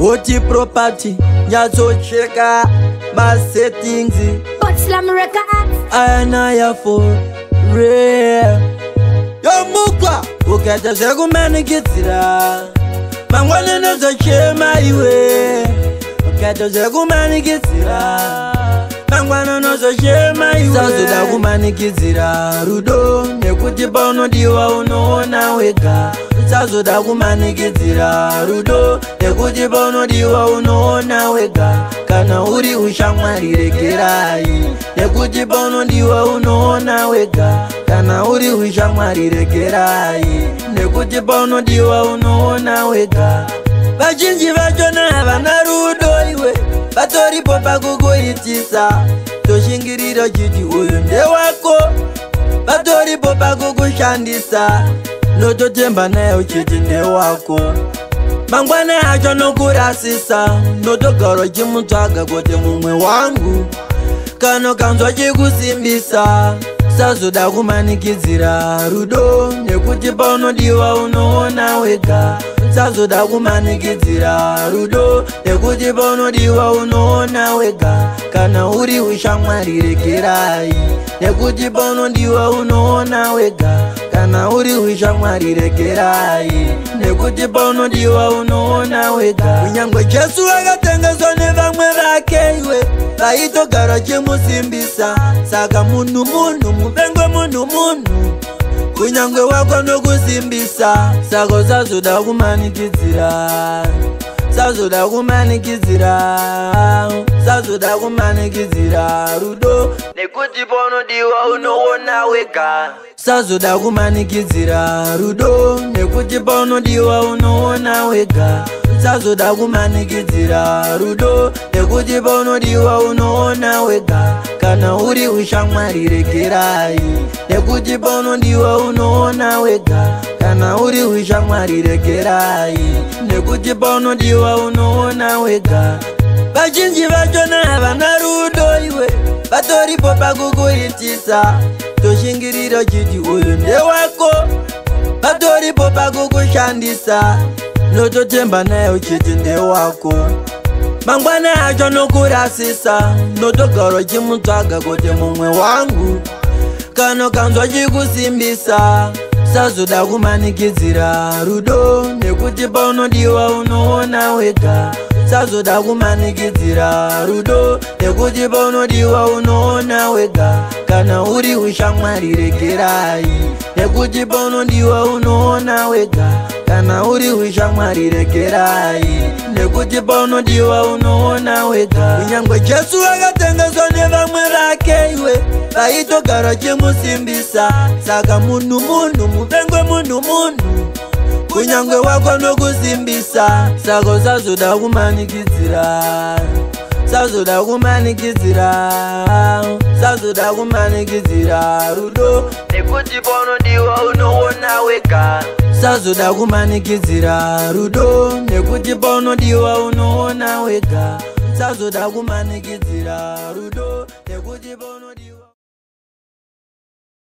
Oti property, nyazo cheka, my settings. But slam records. Anaya for real. Yo mukwa, ukata zegu mani gitira. Mangwana nozo chema iwe. Ukata zegu mani gitira. Mangwana nozo chema iwe. Sazo da kumani gitira. Rudo, nekuti bono diwa unoona weka. Sazo da kumani gitira. Rudo, nekuti bono diwa unoona weka. Kana uri ushamwari regerai. Nekuti bono diwa unoona weka. Kana uri ushamwari regerai. Nekuti bono diwa unoona weka. Vachinji vachona havana rudo iwe. Vatoripo pakukuitisa. Toshingiriro chiti uyu ndewako. Vatoripo pakukushandisa. Nototemba nayo chiti ndewako. Mangwana acho nokurasisa. Notogaro chimutsvaga kuti mumwe wangu. Kano kanzwa chikusimbisa. Sazoda kumanikidzira rudo. Nekuti paunodiwa unoona wega. Sazoda kumanikidzira rudo. Nekuti paunodiwa unoona wega. Kana uri ushamwari regerai. Nekuti paunodiwa unoona wega. Kana uri ushamwari regerai. Nekuti paunodiwa unoona wega. Kunyangwe Jesu akatengeswa nevamwe vake iwe. Vaitogara chimusimbisa. Saka munhu muvengo munhu. Kunyangwe wako nokusimbisa. Saka usazoda kumanikidzira. Sazoda kumanikidzira. Sazoda kumanikidzira rudo. Nekuti paunodiwa unoona wega. Sazoda kumanikidzira rudo. Nekuti paunodiwa unoona wega. Sazoda kumanikidzira rudo. Nekuti paunodiwa unoona wega. Kana uri ushamwari regerai. Nekuti paunodiwa unoona wega. Kana uri ushamwari regerai. Nekuti paunodiwa unoona wega. Vachinji vachona havana rudo iwe. Vatoripo pakukuitisa. Toshingiriro chiti uyu ndewako. Vatoripo pakukushandisa. Nototemba nayo chiti ndewako. Mangwana acho nokurasisa. Notogaro chimutsvaga kuti mumwe wangu. Kano kanzwa chikusimbisa. Sazoda kumanikidzira rudo. Nekuti paunodiwa unoona wega. Sazoda kumanikidzira rudo. Nekuti paunodiwa unoona wega. Kana uri ushamwari regerai. Nekuti paunodiwa unoona wega. Kana uri ushamwari regerai. Nekuti paunodiwa unoona wega. Kunyangwe Jesu akatengeswa nevamwe vake iwe. Vaitogara chimusimbisa. Saka munhu muvengo munhu. Kunyangwe wako nokusimbisa. Saka usazoda kumanikidzira. Sazoda kumanikidzira. Sazoda kumanikidzira rudo. Nekuti paunodiwa unoona wega. Sazoda kumanikidzira rudo. Nekuti paunodiwa unoona wega. Sazoda kumanikidzira rudo. Nekuti paunodiwa